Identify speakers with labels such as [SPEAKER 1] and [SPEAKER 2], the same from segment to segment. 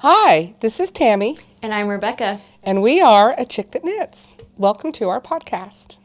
[SPEAKER 1] Hi, this is Tammy.
[SPEAKER 2] And I'm Rebekah.
[SPEAKER 1] And we are A Chick That Knits. Welcome to our podcast.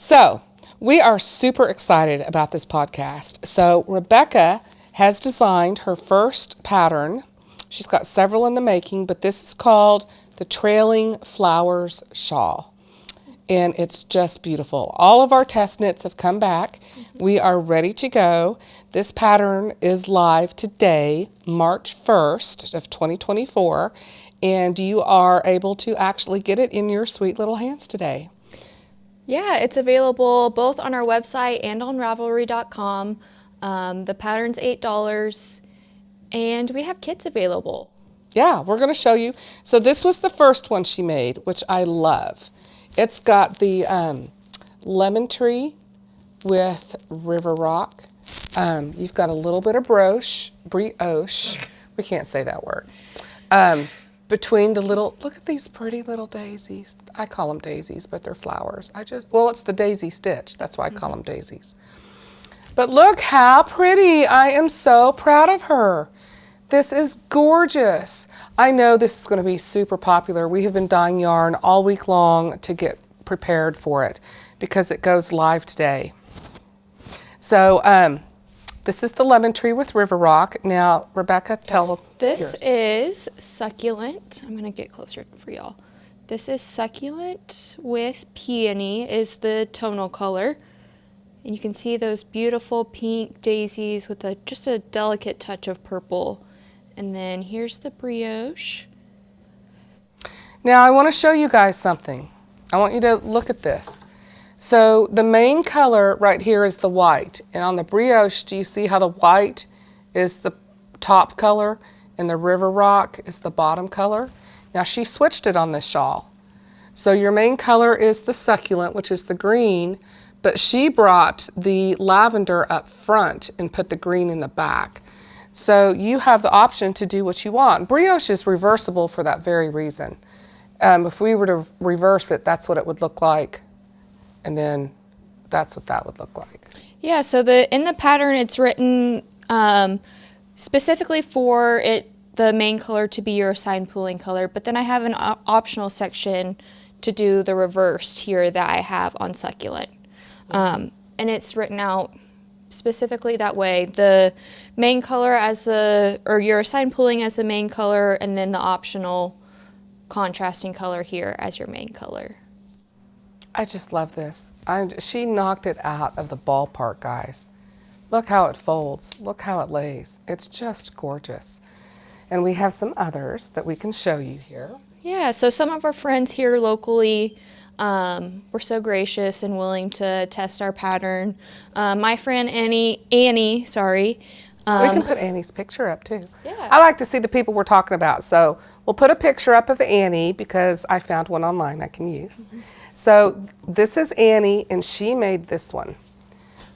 [SPEAKER 1] So, we are super excited about this podcast. So, Rebekah has designed her first pattern. She's got several in the making, but this is called the Trailing Flowers Shawl. And it's just beautiful. All of our test knits have come back. We are ready to go. This pattern is live today, March 1st of 2024. And you are able to actually get it in your sweet little hands today.
[SPEAKER 2] Yeah, it's available both on our website and on Ravelry.com. The pattern's $8, and we have kits available.
[SPEAKER 1] Yeah, we're going to show you. So this was the first one she made, which I love. It's got the lemon tree with river rock. You've got a little bit of brioche. We can't say that word. Between the little, look at these pretty little daisies. I call them daisies, but they're flowers. It's the daisy stitch. That's why I call them daisies. But look how pretty. I am so proud of her. This is gorgeous. I know this is going to be super popular. We have been dyeing yarn all week long to get prepared for it because it goes live today. So, this is the lemon tree with river rock. Now, Rebekah, tell
[SPEAKER 2] This
[SPEAKER 1] yours.
[SPEAKER 2] is succulent. I'm going to get closer for y'all. This is succulent with peony is the tonal color. And you can see those beautiful pink daisies with just a delicate touch of purple. And then here's the brioche.
[SPEAKER 1] Now, I want to show you guys something. I want you to look at this. So the main color right here is the white. And on the brioche, do you see how the white is the top color and the river rock is the bottom color? Now she switched it on this shawl. So your main color is the succulent, which is the green, but she brought the lavender up front and put the green in the back. So you have the option to do what you want. Brioche is reversible for that very reason. If we were to reverse it, that's what it would look like. And then that's what that would look like.
[SPEAKER 2] Yeah, so in the pattern it's written specifically for the main color to be your assigned pooling color, but then I have an optional section to do the reversed here that I have on succulent. And it's written out specifically that way. The main color or your assigned pooling as the main color, and then the optional contrasting color here as your main color.
[SPEAKER 1] I just love this. She knocked it out of the ballpark, guys. Look how it folds. Look how it lays. It's just gorgeous. And we have some others that we can show you here.
[SPEAKER 2] Yeah, so some of our friends here locally were so gracious and willing to test our pattern. My friend Annie.
[SPEAKER 1] We can put Annie's picture up too.
[SPEAKER 2] Yeah.
[SPEAKER 1] I like to see the people we're talking about. So we'll put a picture up of Annie because I found one online I can use. Mm-hmm. So this is Annie, and she made this one.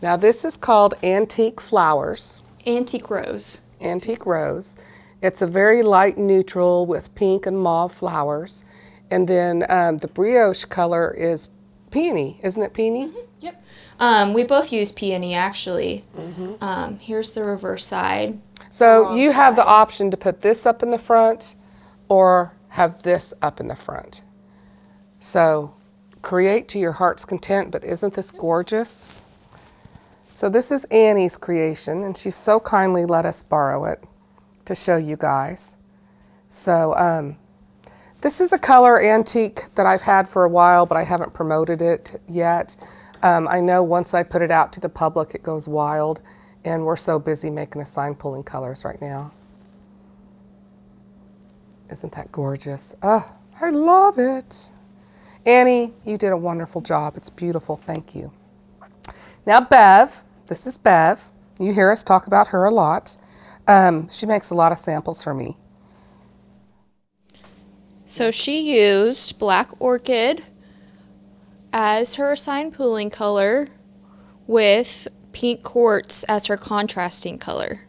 [SPEAKER 1] Now this is called Antique Flowers.
[SPEAKER 2] Antique Rose.
[SPEAKER 1] Antique Rose. It's a very light neutral with pink and mauve flowers. And then the brioche color is peony. Isn't it peony?
[SPEAKER 2] Mm-hmm. Yep. We both use peony, actually.
[SPEAKER 1] Mm-hmm.
[SPEAKER 2] Here's the reverse side.
[SPEAKER 1] So you have the option to put this up in the front or have this up in the front. So create to your heart's content, but isn't this gorgeous? So this is Annie's creation, and she so kindly let us borrow it to show you guys. So this is a color antique that I've had for a while, but I haven't promoted it yet. I know once I put it out to the public, it goes wild, and we're so busy making assigned pulling colors right now. Isn't that gorgeous? Oh, I love it. Annie, you did a wonderful job. It's beautiful. Thank you. Now, Bev, this is Bev. You hear us talk about her a lot. She makes a lot of samples for me.
[SPEAKER 2] So she used Black Orchid as her assigned pooling color with Pink Quartz as her contrasting color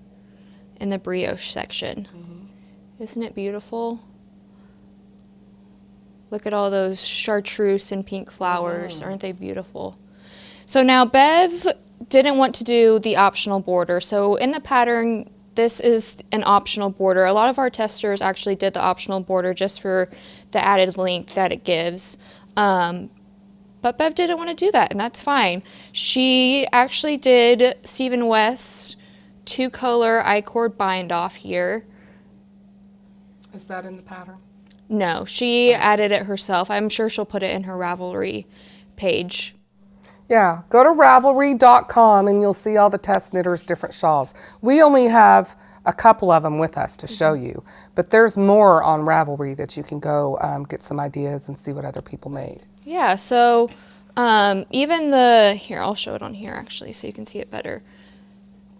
[SPEAKER 2] in the brioche section. Isn't it beautiful? Look at all those chartreuse and pink flowers. Aren't they beautiful? So now Bev didn't want to do the optional border. So in the pattern, this is an optional border. A lot of our testers actually did the optional border just for the added length that it gives. But Bev didn't want to do that, and that's fine. She actually did Stephen West's 2-color I-cord bind off here.
[SPEAKER 1] Is that in the pattern?
[SPEAKER 2] No, she added it herself. I'm sure she'll put it in her Ravelry page.
[SPEAKER 1] Yeah, go to Ravelry.com and you'll see all the test knitters' different shawls. We only have a couple of them with us to show you, but there's more on Ravelry that you can go get some ideas and see what other people made.
[SPEAKER 2] Yeah, so even here, I'll show it on here actually so you can see it better.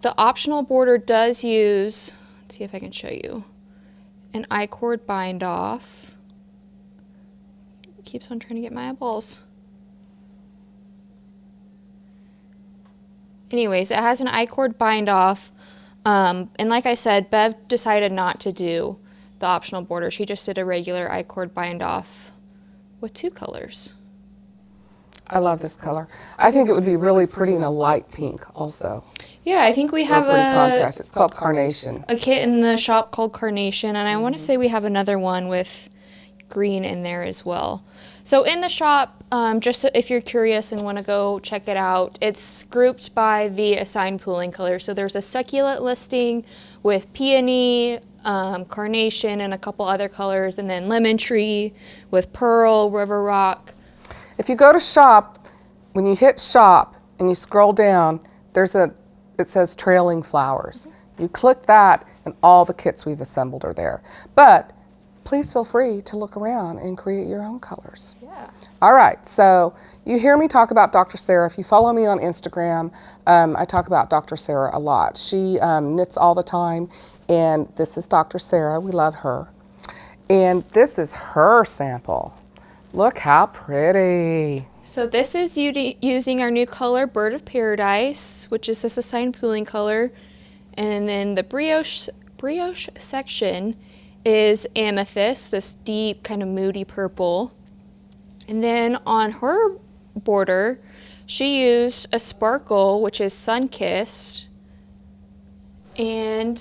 [SPEAKER 2] The optional border does use, let's see if I can show you, an I-cord bind off. Keeps on trying to get my eyeballs. Anyways, it has an I-cord bind off, and like I said, Bev decided not to do the optional border. She just did a regular I-cord bind off with 2 colors.
[SPEAKER 1] I love this color. I think it would be really pretty in a light pink also.
[SPEAKER 2] Yeah, I think we have
[SPEAKER 1] contrast. It's called Carnation.
[SPEAKER 2] A kit in the shop called Carnation, and I want to say we have another one with green in there as well. So in the shop, just so if you're curious and want to go check it out, it's grouped by the assigned pooling color. So there's a succulent listing with peony, carnation, and a couple other colors, and then lemon tree with pearl, river rock.
[SPEAKER 1] If you go to shop, when you hit shop and you scroll down, it says trailing flowers. You click that and all the kits we've assembled are there. But please feel free to look around and create your own colors.
[SPEAKER 2] Yeah.
[SPEAKER 1] All right, so you hear me talk about Dr. Sarah. If you follow me on Instagram, I talk about Dr. Sarah a lot. She knits all the time, and this is Dr. Sarah. We love her. And this is her sample. Look how pretty.
[SPEAKER 2] So this is using our new color, Bird of Paradise, which is this assigned pooling color. And then the brioche section is Amethyst, this deep kind of moody purple. And then on her border, she used a sparkle, which is Sun-Kissed. And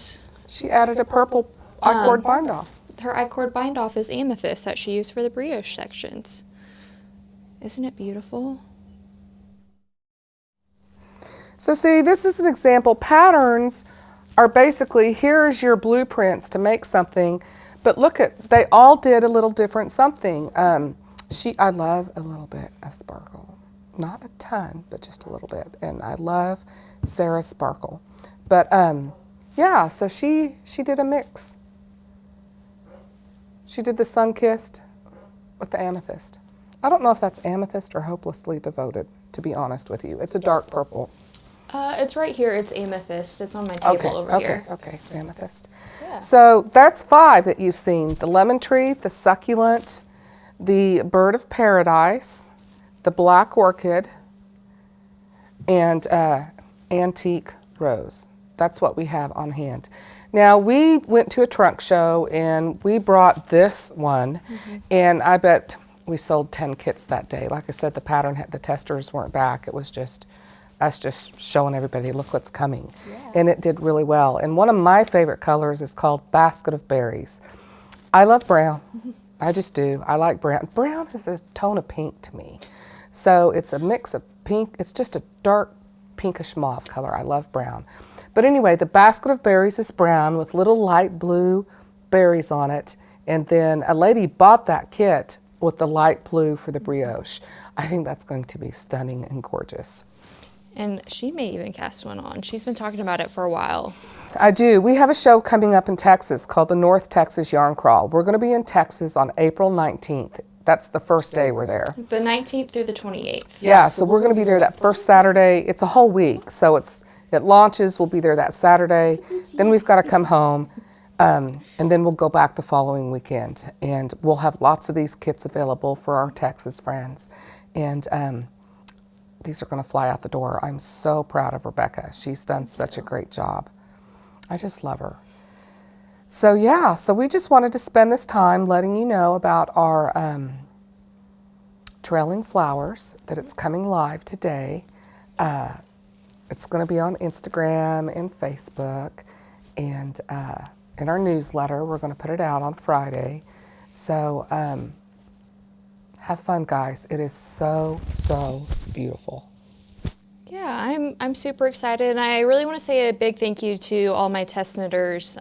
[SPEAKER 1] she added a purple I-cord bind off.
[SPEAKER 2] Her I-cord bind off is Amethyst that she used for the brioche sections. Isn't it beautiful?
[SPEAKER 1] So see, this is an example. Patterns are basically, here's your blueprints to make something, but look they all did a little different something. I love a little bit of sparkle. Not a ton, but just a little bit. And I love Sarah's sparkle. But yeah, so she did a mix. She did the Sun-Kissed with the Amethyst. I don't know if that's Amethyst or Hopelessly Devoted, to be honest with you. It's a dark purple.
[SPEAKER 2] It's right here. It's Amethyst. It's on my table over here.
[SPEAKER 1] Okay, it's Amethyst.
[SPEAKER 2] Yeah.
[SPEAKER 1] So that's 5 that you've seen. The Lemon Tree, the Succulent, the Bird of Paradise, the Black Orchid, and Antique Rose. That's what we have on hand. Now, we went to a trunk show and we brought this one, and I bet we sold 10 kits that day. Like I said, the testers weren't back. It was just us just showing everybody, look what's coming. Yeah. And it did really well. And one of my favorite colors is called Basket of Berries. I love brown. I just do. I like brown. Brown is a tone of pink to me. So it's a mix of pink. It's just a dark pinkish mauve color. I love brown. But anyway, the Basket of Berries is brown with little light blue berries on it. And then a lady bought that kit with the light blue for the brioche. I think that's going to be stunning and gorgeous.
[SPEAKER 2] And she may even cast one on. She's been talking about it for a while.
[SPEAKER 1] I do. We have a show coming up in Texas called the North Texas Yarn Crawl. We're going to be in Texas on April 19th. That's the first day we're there. The
[SPEAKER 2] 19th through the 28th.
[SPEAKER 1] Yeah, so we're going to be there that first Saturday. It's a whole week, so it's It launches, we'll be there that Saturday. Then we've got to come home, and then we'll go back the following weekend. And we'll have lots of these kits available for our Texas friends. And these are going to fly out the door. I'm so proud of Rebekah. She's done such a great job. I just love her. So yeah, so we just wanted to spend this time letting you know about our Trailing Flowers, that it's coming live today. It's going to be on Instagram and Facebook, and in our newsletter. We're going to put it out on Friday. So have fun, guys. It is so, so beautiful.
[SPEAKER 2] Yeah, I'm super excited, and I really want to say a big thank you to all my test knitters.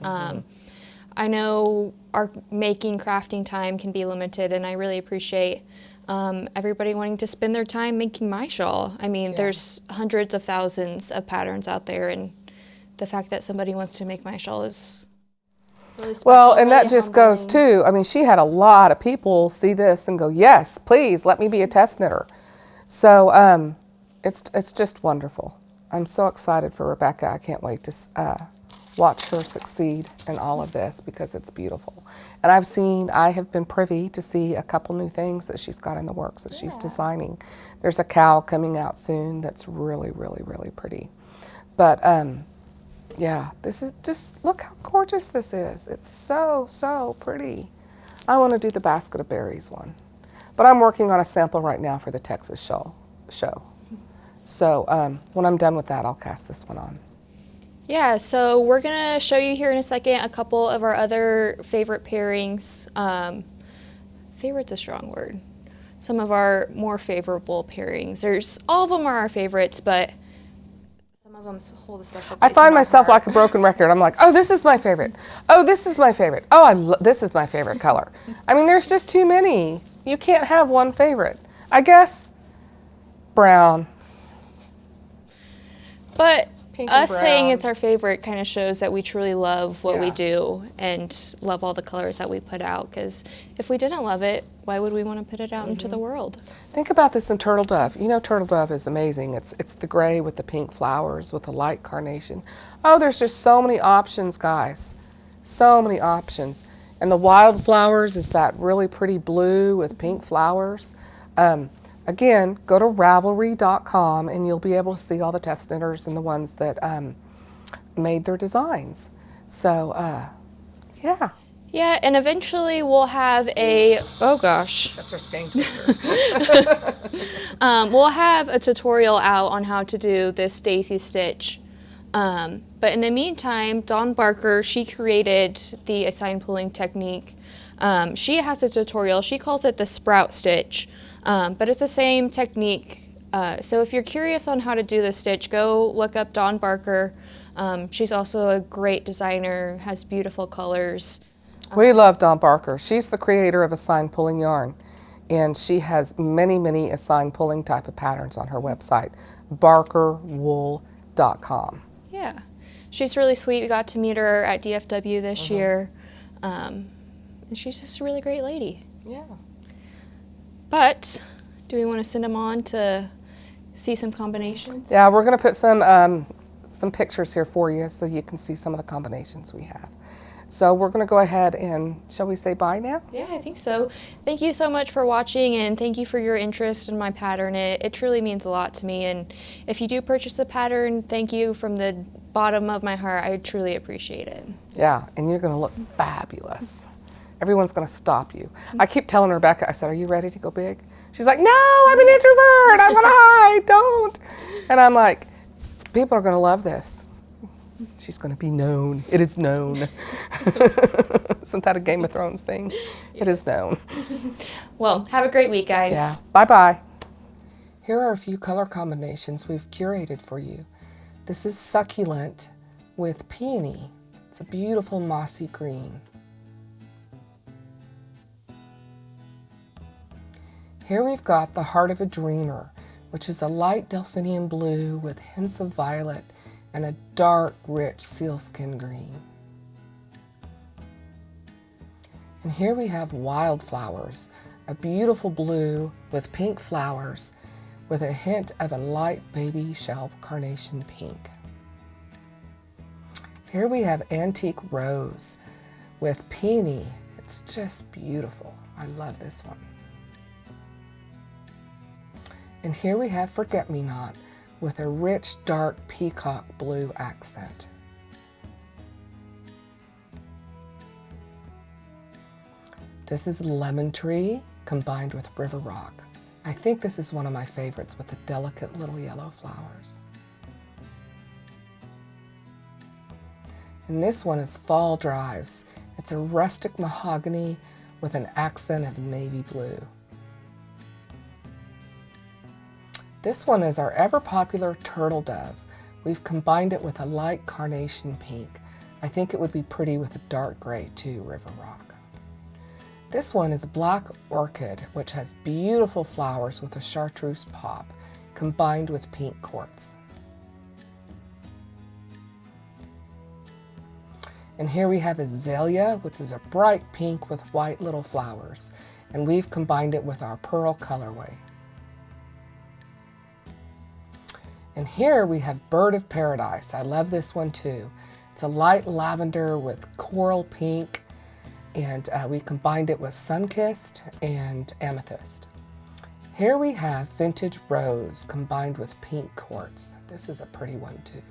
[SPEAKER 2] I know our crafting time can be limited, and I really appreciate everybody wanting to spend their time making my shawl. I mean, there's hundreds of thousands of patterns out there, and the fact that somebody wants to make my shawl is really special.
[SPEAKER 1] Well, and
[SPEAKER 2] really
[SPEAKER 1] that just
[SPEAKER 2] humbling.
[SPEAKER 1] goes too. I mean, she had a lot of people see this and go, yes, please let me be a test knitter. So it's just wonderful. I'm so excited for Rebekah. I can't wait to watch her succeed in all of this, because it's beautiful. And I have been privy to see a couple new things that she's got in the works that she's designing. There's a cowl coming out soon that's really, really, really pretty. But yeah, this is just, look how gorgeous this is. It's so, so pretty. I want to do the basket of berries one. But I'm working on a sample right now for the Texas show. So when I'm done with that, I'll cast this one on.
[SPEAKER 2] Yeah, so we're going to show you here in a second a couple of our other favorite pairings. Favorite's a strong word. Some of our more favorable pairings. All of them are our favorites, but some of them hold a special place.
[SPEAKER 1] I find
[SPEAKER 2] in my
[SPEAKER 1] myself
[SPEAKER 2] heart.
[SPEAKER 1] like a broken record. I'm like, oh, this is my favorite. Oh, this is my favorite. Oh, this is my favorite color. I mean, there's just too many. You can't have one favorite. I guess brown.
[SPEAKER 2] But
[SPEAKER 1] Pink and
[SPEAKER 2] us saying
[SPEAKER 1] brown.
[SPEAKER 2] it's our favorite kind of shows that we truly love what we
[SPEAKER 1] Yeah.
[SPEAKER 2] do and love all the colors that we put out. Because if we didn't love it, why would we want to put it out into the world?
[SPEAKER 1] Think about this in Turtle Dove. You know, Turtle Dove is amazing. It's the gray with the pink flowers with the light carnation. Oh, there's just so many options, guys. So many options. And the wildflowers is that really pretty blue with pink flowers. Again, go to Ravelry.com and you'll be able to see all the test knitters and the ones that made their designs. So, yeah.
[SPEAKER 2] Yeah, and eventually we'll have a, oh gosh,
[SPEAKER 1] That's our skein twister.
[SPEAKER 2] we'll have a tutorial out on how to do this daisy stitch. But in the meantime, Dawn Barker, she created the assign pulling technique. She has a tutorial. She calls it the sprout stitch. But it's the same technique. So if you're curious on how to do this stitch, go look up Dawn Barker. She's also a great designer, has beautiful colors.
[SPEAKER 1] We love Dawn Barker. She's the creator of Assign Pulling Yarn, and she has many, many assign pulling type of patterns on her website, barkerwool.com.
[SPEAKER 2] Yeah, she's really sweet. We got to meet her at DFW this year, and she's just a really great lady.
[SPEAKER 1] Yeah.
[SPEAKER 2] But do we want to send them on to see some combinations?
[SPEAKER 1] Yeah, we're going to put some pictures here for you so you can see some of the combinations we have. So we're going to go ahead and, shall we say bye now?
[SPEAKER 2] Yeah, I think so. Thank you so much for watching, and thank you for your interest in my pattern. It truly means a lot to me, and if you do purchase a pattern, thank you from the bottom of my heart. I truly appreciate it.
[SPEAKER 1] Yeah, and you're going to look fabulous. Everyone's going to stop you. I keep telling Rebekah, I said, are you ready to go big? She's like, no, I'm an introvert. I want to hide. Don't. And I'm like, people are going to love this. She's going to be known. It is known. Isn't that a Game of Thrones thing? It is known.
[SPEAKER 2] Well, have a great week, guys.
[SPEAKER 1] Yeah. Bye-bye. Here are a few color combinations we've curated for you. This is Succulent with Peony. It's a beautiful mossy green. Here we've got the Heart of a Dreamer, which is a light delphinium blue with hints of violet and a dark, rich sealskin green. And here we have Wildflowers, a beautiful blue with pink flowers with a hint of a light baby shell carnation pink. Here we have Antique Rose with Peony. It's just beautiful. I love this one. And here we have Forget Me Not with a rich, dark peacock blue accent. This is Lemon Tree combined with River Rock. I think this is one of my favorites with the delicate little yellow flowers. And this one is Fall Drives. It's a rustic mahogany with an accent of navy blue. This one is our ever popular Turtle Dove. We've combined it with a light carnation pink. I think it would be pretty with a dark gray too, River Rock. This one is Black Orchid, which has beautiful flowers with a chartreuse pop, combined with pink quartz. And here we have Azalea, which is a bright pink with white little flowers. And we've combined it with our pearl colorway. And here we have Bird of Paradise. I love this one too. It's a light lavender with coral pink. And we combined it with Sunkissed and Amethyst. Here we have Vintage Rose combined with pink quartz. This is a pretty one too.